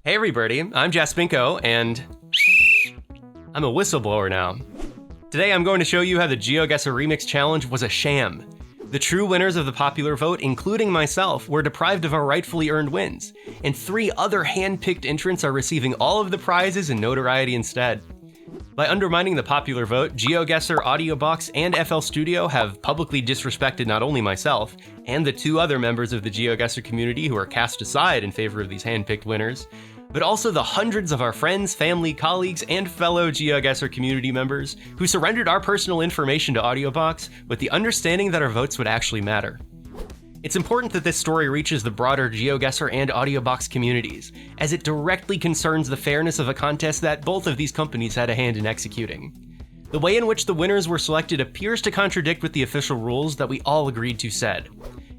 Hey everybody, I'm Jaspinko, and I'm a whistleblower now. Today I'm going to show you how the GeoGuessr Remix Challenge was a sham. The true winners of the popular vote, including myself, were deprived of our rightfully earned wins, and 3 other hand-picked entrants are receiving all of the prizes and notoriety instead. By undermining the popular vote, GeoGuessr, Audeobox, and FL Studio have publicly disrespected not only myself, and the 2 other members of the GeoGuessr community who are cast aside in favor of these hand-picked winners, but also the hundreds of our friends, family, colleagues, and fellow GeoGuessr community members who surrendered our personal information to Audeobox with the understanding that our votes would actually matter. It's important that this story reaches the broader GeoGuessr and Audeobox communities, as it directly concerns the fairness of a contest that both of these companies had a hand in executing. The way in which the winners were selected appears to contradict with the official rules that we all agreed to said.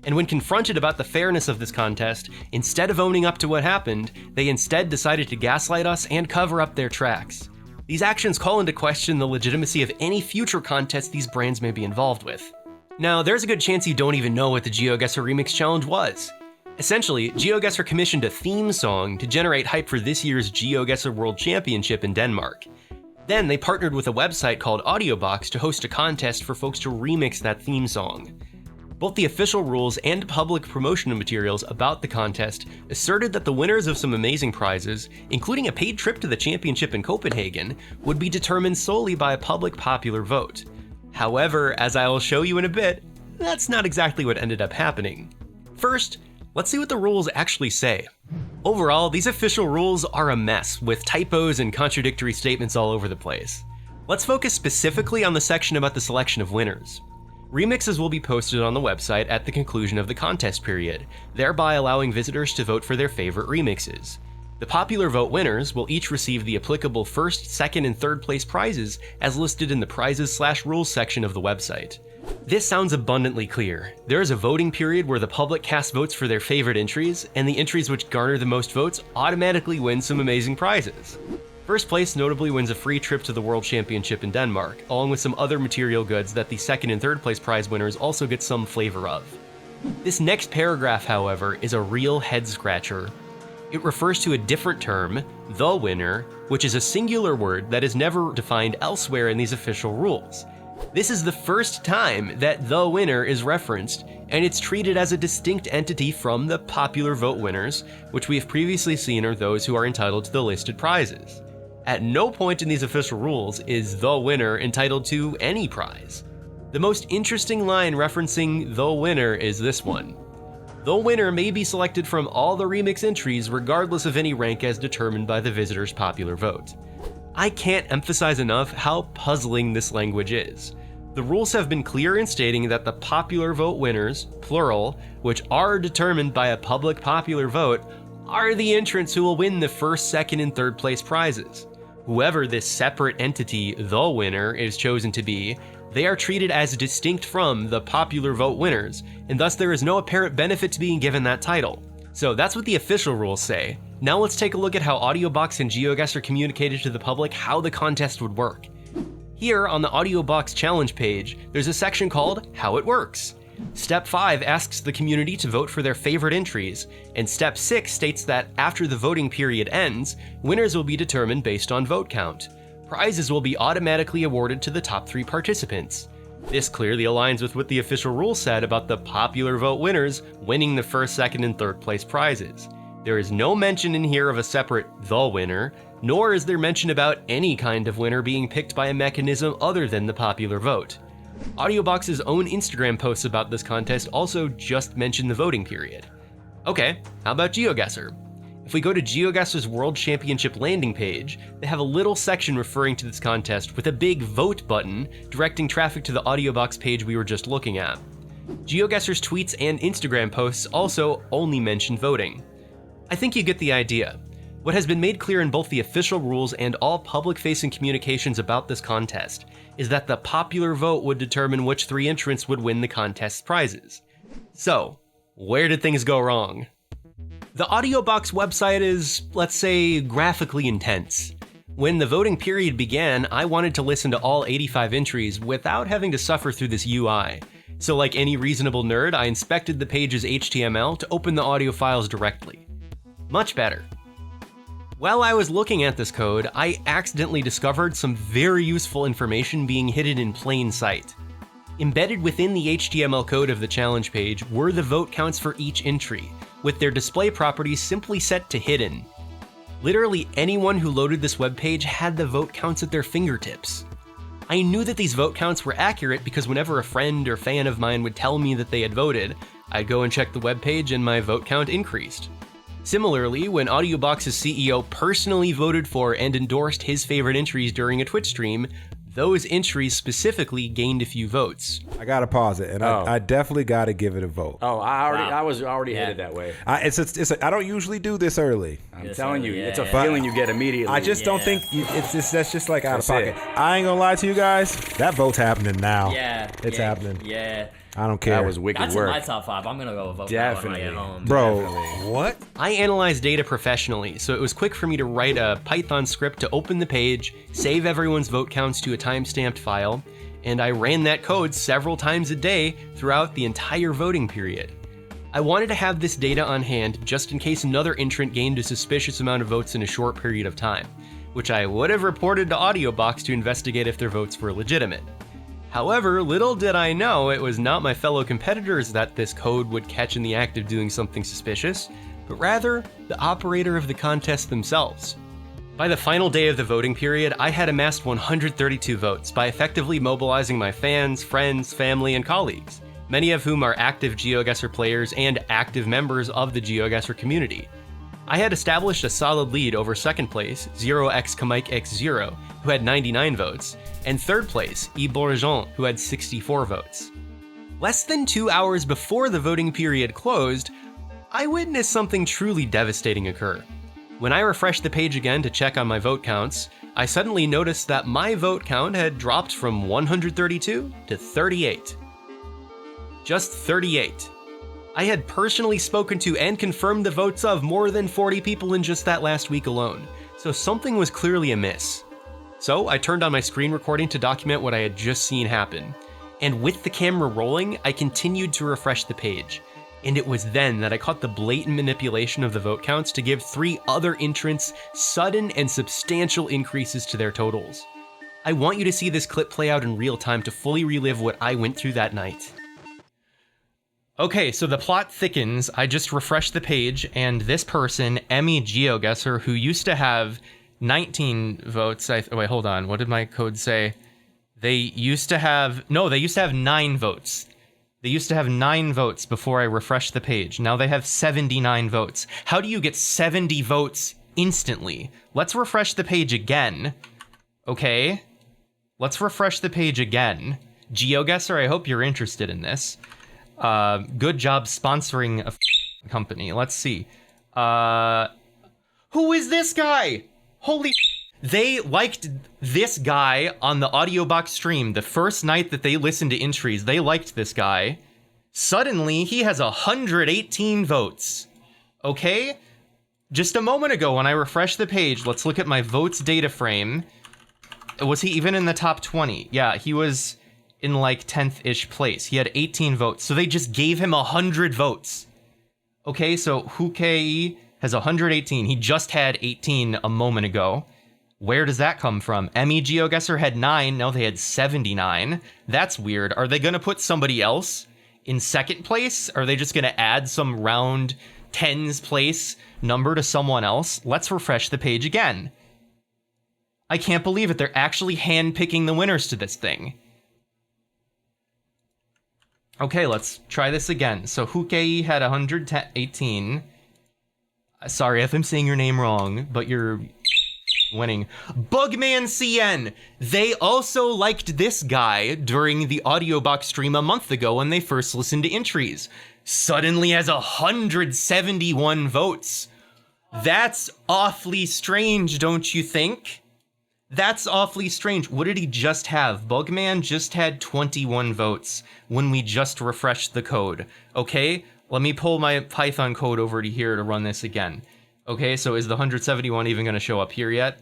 And when confronted about the fairness of this contest, instead of owning up to what happened, they instead decided to gaslight us and cover up their tracks. These actions call into question the legitimacy of any future contests these brands may be involved with. Now, there's a good chance you don't even know what the GeoGuessr Remix Challenge was. Essentially, GeoGuessr commissioned a theme song to generate hype for this year's GeoGuessr World Championship in Denmark. Then they partnered with a website called Audeobox to host a contest for folks to remix that theme song. Both the official rules and public promotional materials about the contest asserted that the winners of some amazing prizes, including a paid trip to the championship in Copenhagen, would be determined solely by a public popular vote. However, as I will show you in a bit, that's not exactly what ended up happening. First, let's see what the rules actually say. Overall, these official rules are a mess, with typos and contradictory statements all over the place. Let's focus specifically on the section about the selection of winners. Remixes will be posted on the website at the conclusion of the contest period, thereby allowing visitors to vote for their favorite remixes. The popular vote winners will each receive the applicable first, second, and third place prizes as listed in the prizes/rules section of the website. This sounds abundantly clear. There is a voting period where the public casts votes for their favorite entries, and the entries which garner the most votes automatically win some amazing prizes. First place notably wins a free trip to the World Championship in Denmark, along with some other material goods that the second and third place prize winners also get some flavor of. This next paragraph, however, is a real head-scratcher. It refers to a different term, the winner, which is a singular word that is never defined elsewhere in these official rules. This is the first time that the winner is referenced, and it's treated as a distinct entity from the popular vote winners, which we have previously seen are those who are entitled to the listed prizes. At no point in these official rules is the winner entitled to any prize. The most interesting line referencing the winner is this one. The winner may be selected from all the remix entries regardless of any rank as determined by the visitor's popular vote. I can't emphasize enough how puzzling this language is. The rules have been clear in stating that the popular vote winners, plural, which are determined by a public popular vote, are the entrants who will win the first, second, and third place prizes. Whoever this separate entity, the winner, is chosen to be, they are treated as distinct from the popular vote winners, and thus there is no apparent benefit to being given that title. So that's what the official rules say. Now let's take a look at how Audeobox and GeoGuessr communicated to the public how the contest would work. Here on the Audeobox challenge page, there's a section called How It Works. Step 5 asks the community to vote for their favorite entries, and Step 6 states that after the voting period ends, winners will be determined based on vote count. Prizes will be automatically awarded to the top 3 participants. This clearly aligns with what the official rules said about the popular vote winners winning the first, second, and third place prizes. There is no mention in here of a separate the winner, nor is there mention about any kind of winner being picked by a mechanism other than the popular vote. Audeobox's own Instagram posts about this contest also just mention the voting period. Okay, how about GeoGuessr? If we go to GeoGuessr's World Championship landing page, they have a little section referring to this contest with a big vote button directing traffic to the Audeobox page we were just looking at. GeoGuessr's tweets and Instagram posts also only mention voting. I think you get the idea. What has been made clear in both the official rules and all public-facing communications about this contest is that the popular vote would determine which 3 entrants would win the contest's prizes. So, where did things go wrong? The Audeobox website is, let's say, graphically intense. When the voting period began, I wanted to listen to all 85 entries without having to suffer through this UI. So like any reasonable nerd, I inspected the page's HTML to open the audio files directly. Much better. While I was looking at this code, I accidentally discovered some very useful information being hidden in plain sight. Embedded within the HTML code of the challenge page were the vote counts for each entry, with their display properties simply set to hidden. Literally anyone who loaded this web page had the vote counts at their fingertips. I knew that these vote counts were accurate because whenever a friend or fan of mine would tell me that they had voted, I'd go and check the web page and my vote count increased. Similarly, when Audeobox's CEO personally voted for and endorsed his favorite entries during a Twitch stream, those entries specifically gained a few votes. I gotta pause it, and I definitely gotta give it a vote. Oh, I was already headed that way. I don't usually do this early. I'm telling you, it's a feeling you get immediately. I just don't think that's just like out of pocket. I ain't gonna lie to you guys. That vote's happening now. Yeah, it's happening. Yeah. I don't care. That was wicked That's work. in my top 5. I'm gonna go vote Definitely. when I get home. Bro, Definitely. what? I analyzed data professionally, so it was quick for me to write a Python script to open the page, save everyone's vote counts to a timestamped file, and I ran that code several times a day throughout the entire voting period. I wanted to have this data on hand just in case another entrant gained a suspicious amount of votes in a short period of time, which I would have reported to Audeobox to investigate if their votes were legitimate. However, little did I know it was not my fellow competitors that this code would catch in the act of doing something suspicious, but rather the operator of the contest themselves. By the final day of the voting period, I had amassed 132 votes by effectively mobilizing my fans, friends, family, and colleagues, many of whom are active GeoGuessr players and active members of the GeoGuessr community. I had established a solid lead over second place, 0xKamikex0, who had 99 votes, and third place, eBourgeon, who had 64 votes. Less than 2 hours before the voting period closed, I witnessed something truly devastating occur. When I refreshed the page again to check on my vote counts, I suddenly noticed that my vote count had dropped from 132 to 38. Just 38. I had personally spoken to and confirmed the votes of more than 40 people in just that last week alone, so something was clearly amiss. So I turned on my screen recording to document what I had just seen happen, and with the camera rolling, I continued to refresh the page, and it was then that I caught the blatant manipulation of the vote counts to give 3 other entrants sudden and substantial increases to their totals. I want you to see this clip play out in real time to fully relive what I went through that night. Okay, so the plot thickens. I just refreshed the page, and this person, Emmy GeoGuessr, who used to have 19 votes. Wait, hold on. What did my code say? They used to have 9 votes. They used to have 9 votes before I refreshed the page. Now they have 79 votes. How do you get 70 votes instantly? Let's refresh the page again. Okay. Let's refresh the page again. GeoGuessr, I hope you're interested in this. Good job sponsoring a company. Let's see. Who is this guy? Holy they liked this guy on the Audeobox stream the first night that they listened to entries. They liked this guy. Suddenly, he has 118 votes. Okay? Just a moment ago when I refreshed the page, let's look at my votes data frame. Was he even in the top 20? Yeah, he was in like 10th-ish place. He had 18 votes, so they just gave him 100 votes. Okay, so Hukei has 118. He just had 18 a moment ago. Where does that come from? Emmy GeoGuessr had 9, now they had 79. That's weird. Are they gonna put somebody else in second place? Are they just gonna add some round tens place number to someone else? Let's refresh the page again. I can't believe it. They're actually handpicking the winners to this thing. Okay, let's try this again. So Hukei had 118. Sorry if I'm saying your name wrong, but you're winning. Bugman CN! They also liked this guy during the Audeobox stream a month ago when they first listened to entries. Suddenly has 171 votes. That's awfully strange, don't you think? That's awfully strange. What did he just have? Bugman just had 21 votes when we just refreshed the code. Okay, let me pull my Python code over to here to run this again. Okay, so is the 171 even going to show up here yet?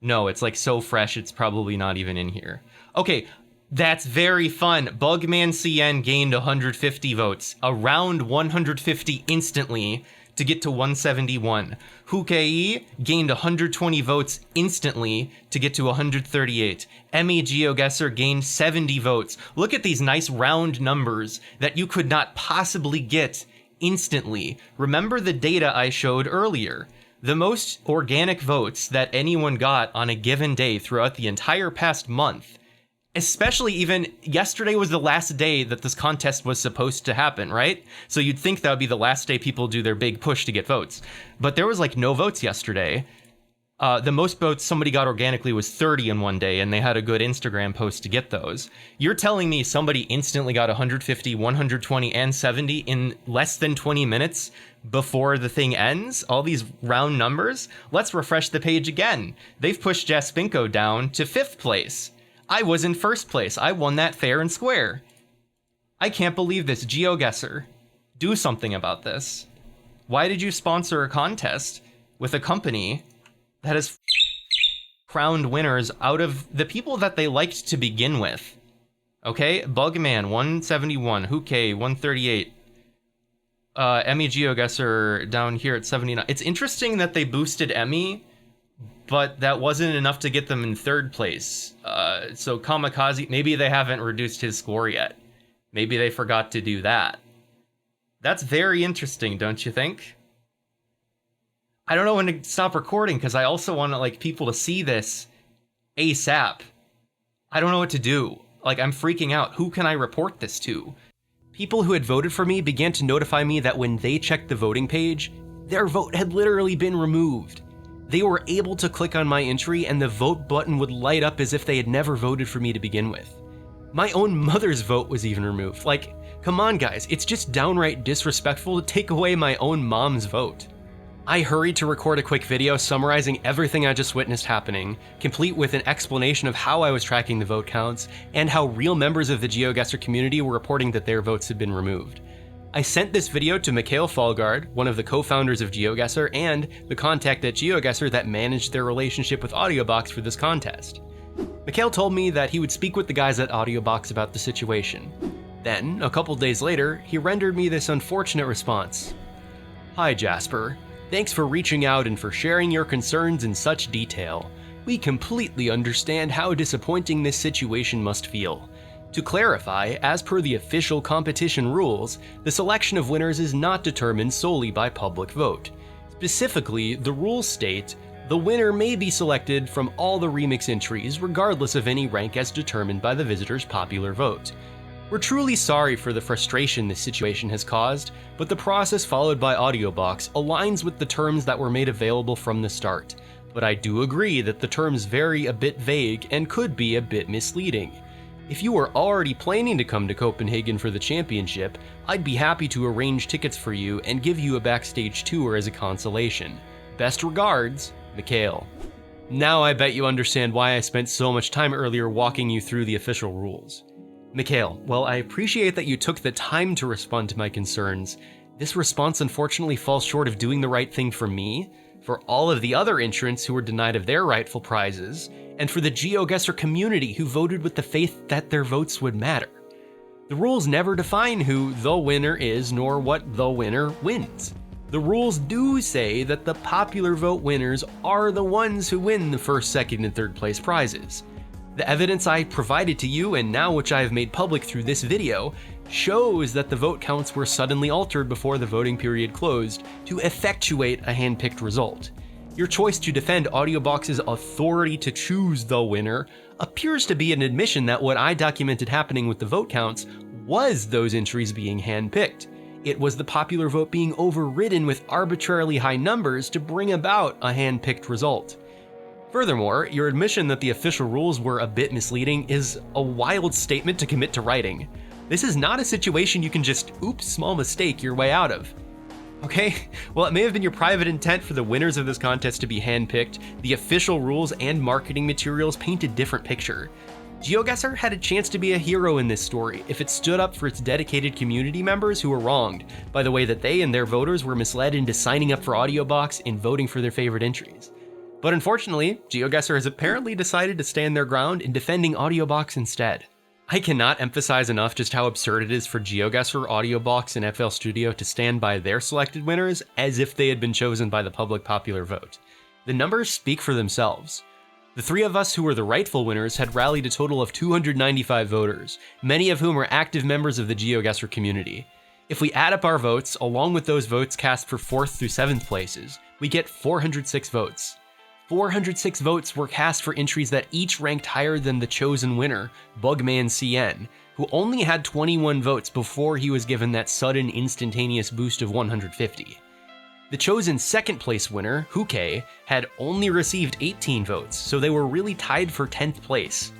No, it's like so fresh, it's probably not even in here. Okay, that's very fun. Bugman CN gained 150 votes, around 150 instantly, to get to 171. Hukei gained 120 votes instantly to get to 138. GeoGuessr gained 70 votes. Look at these nice round numbers that you could not possibly get instantly. Remember the data I showed earlier. The most organic votes that anyone got on a given day throughout the entire past month, especially even yesterday was the last day that this contest was supposed to happen, right? So you'd think that would be the last day people do their big push to get votes. But there was like no votes yesterday. The most votes somebody got organically was 30 in one day, and they had a good Instagram post to get those. You're telling me somebody instantly got 150, 120, and 70 in less than 20 minutes before the thing ends? All these round numbers? Let's refresh the page again. They've pushed Jaspinko down to 5th place. I was in 1st place. I won that fair and square. I can't believe this. GeoGuessr, do something about this. Why did you sponsor a contest with a company that has crowned winners out of the people that they liked to begin with? Okay, Bugman 171, Hukei 138, GeoGuessr down here at 79. It's interesting that they boosted Emmy, but that wasn't enough to get them in 3rd place. So Kamikaze, maybe they haven't reduced his score yet. Maybe they forgot to do that. That's very interesting, don't you think? I don't know when to stop recording because I also want people to see this ASAP. I don't know what to do. I'm freaking out. Who can I report this to? People who had voted for me began to notify me that when they checked the voting page, their vote had literally been removed. They were able to click on my entry and the vote button would light up as if they had never voted for me to begin with. My own mother's vote was even removed. Come on guys, it's just downright disrespectful to take away my own mom's vote. I hurried to record a quick video summarizing everything I just witnessed happening, complete with an explanation of how I was tracking the vote counts, and how real members of the GeoGuessr community were reporting that their votes had been removed. I sent this video to Mikael Falgard, one of the co-founders of GeoGuessr, and the contact at GeoGuessr that managed their relationship with Audeobox for this contest. Mikael told me that he would speak with the guys at Audeobox about the situation. Then, a couple days later, he rendered me this unfortunate response. Hi Jasper. Thanks for reaching out and for sharing your concerns in such detail. We completely understand how disappointing this situation must feel. To clarify, as per the official competition rules, the selection of winners is not determined solely by public vote. Specifically, the rules state, the winner may be selected from all the remix entries regardless of any rank as determined by the visitor's popular vote. We're truly sorry for the frustration this situation has caused, but the process followed by Audeobox aligns with the terms that were made available from the start. But I do agree that the terms vary a bit vague and could be a bit misleading. If you were already planning to come to Copenhagen for the championship, I'd be happy to arrange tickets for you and give you a backstage tour as a consolation. Best regards, Mikael. Now I bet you understand why I spent so much time earlier walking you through the official rules. Mikael, well, I appreciate that you took the time to respond to my concerns. This response unfortunately falls short of doing the right thing for me, for all of the other entrants who were denied of their rightful prizes, and for the GeoGuessr community who voted with the faith that their votes would matter. The rules never define who the winner is nor what the winner wins. The rules do say that the popular vote winners are the ones who win the 1st, 2nd, and 3rd place prizes. The evidence I provided to you and now which I have made public through this video shows that the vote counts were suddenly altered before the voting period closed to effectuate a hand-picked result. Your choice to defend Audeobox's authority to choose the winner appears to be an admission that what I documented happening with the vote counts was those entries being hand-picked. It was the popular vote being overridden with arbitrarily high numbers to bring about a hand-picked result. Furthermore, your admission that the official rules were a bit misleading is a wild statement to commit to writing. This is not a situation you can just, oops, small mistake your way out of. Okay, well, it may have been your private intent for the winners of this contest to be handpicked. The official rules and marketing materials paint a different picture. GeoGuessr had a chance to be a hero in this story if it stood up for its dedicated community members who were wronged by the way that they and their voters were misled into signing up for Audeobox and voting for their favorite entries. But unfortunately, GeoGuessr has apparently decided to stand their ground in defending Audeobox instead. I cannot emphasize enough just how absurd it is for GeoGuessr, Audeobox, and FL Studio to stand by their selected winners as if they had been chosen by the public popular vote. The numbers speak for themselves. The three of us who were the rightful winners had rallied a total of 295 voters, many of whom are active members of the GeoGuessr community. If we add up our votes, along with those votes cast for 4th through 7th places, we get 406 votes. 406 votes were cast for entries that each ranked higher than the chosen winner, Bugman CN, who only had 21 votes before he was given that sudden instantaneous boost of 150. The chosen 2nd place winner, Huke, had only received 18 votes, so they were really tied for 10th place.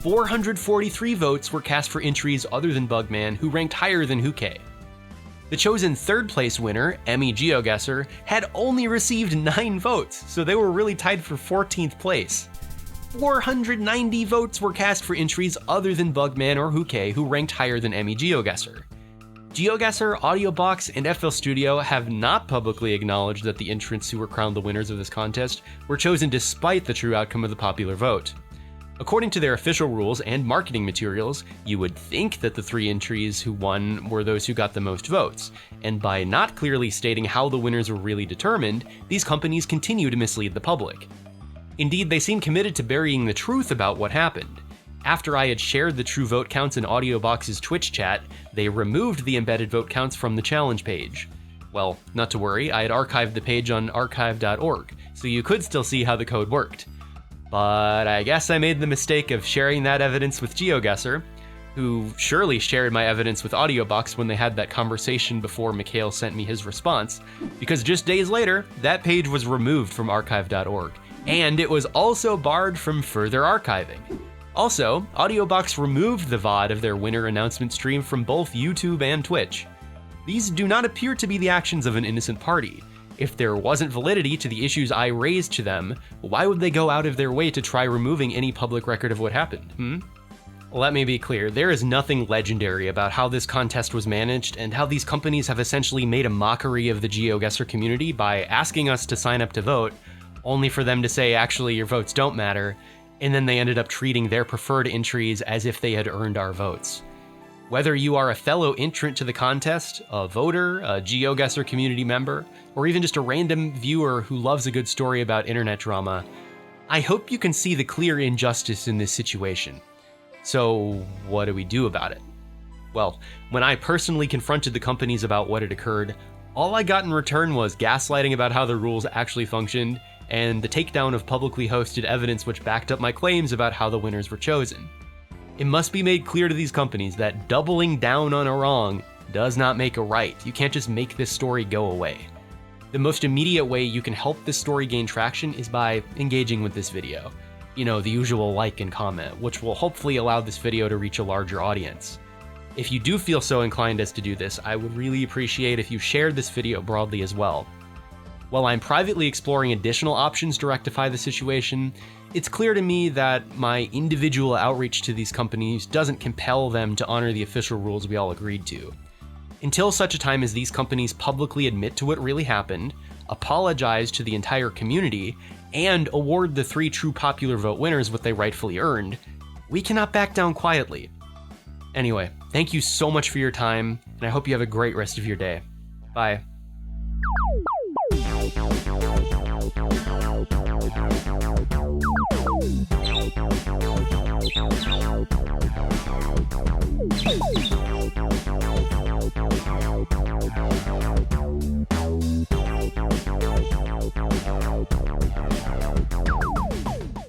443 votes were cast for entries other than Bugman, who ranked higher than Huke. The chosen 3rd place winner, Emmy GeoGuessr, had only received 9 votes, so they were really tied for 14th place. 490 votes were cast for entries other than Bugman or Huke, who ranked higher than Emmy GeoGuessr. GeoGuessr, Audeobox, and FL Studio have not publicly acknowledged that the entrants who were crowned the winners of this contest were chosen despite the true outcome of the popular vote. According to their official rules and marketing materials, you would think that the 3 entries who won were those who got the most votes, and by not clearly stating how the winners were really determined, these companies continue to mislead the public. Indeed, they seem committed to burying the truth about what happened. After I had shared the true vote counts in Audeobox's Twitch chat, they removed the embedded vote counts from the challenge page. Well, not to worry, I had archived the page on archive.org, so you could still see how the code worked. But I guess I made the mistake of sharing that evidence with GeoGuessr, who surely shared my evidence with Audeobox when they had that conversation before Mikael sent me his response, because just days later, that page was removed from archive.org, and it was also barred from further archiving. Also, Audeobox removed the VOD of their winner announcement stream from both YouTube and Twitch. These do not appear to be the actions of an innocent party. If there wasn't validity to the issues I raised to them, why would they go out of their way to try removing any public record of what happened, Let me be clear, there is nothing legendary about how this contest was managed and how these companies have essentially made a mockery of the GeoGuessr community by asking us to sign up to vote, only for them to say actually your votes don't matter, and then they ended up treating their preferred entries as if they had earned our votes. Whether you are a fellow entrant to the contest, a voter, a GeoGuessr community member, or even just a random viewer who loves a good story about internet drama, I hope you can see the clear injustice in this situation. So, what do we do about it? Well, when I personally confronted the companies about what had occurred, all I got in return was gaslighting about how the rules actually functioned, and the takedown of publicly hosted evidence which backed up my claims about how the winners were chosen. It must be made clear to these companies that doubling down on a wrong does not make a right. You can't just make this story go away. The most immediate way you can help this story gain traction is by engaging with this video. You know, the usual like and comment, which will hopefully allow this video to reach a larger audience. If you do feel so inclined as to do this, I would really appreciate if you shared this video broadly as well. While I'm privately exploring additional options to rectify the situation, it's clear to me that my individual outreach to these companies doesn't compel them to honor the official rules we all agreed to. Until such a time as these companies publicly admit to what really happened, apologize to the entire community, and award the 3 true popular vote winners what they rightfully earned, we cannot back down quietly. Anyway, thank you so much for your time, and I hope you have a great rest of your day. Bye.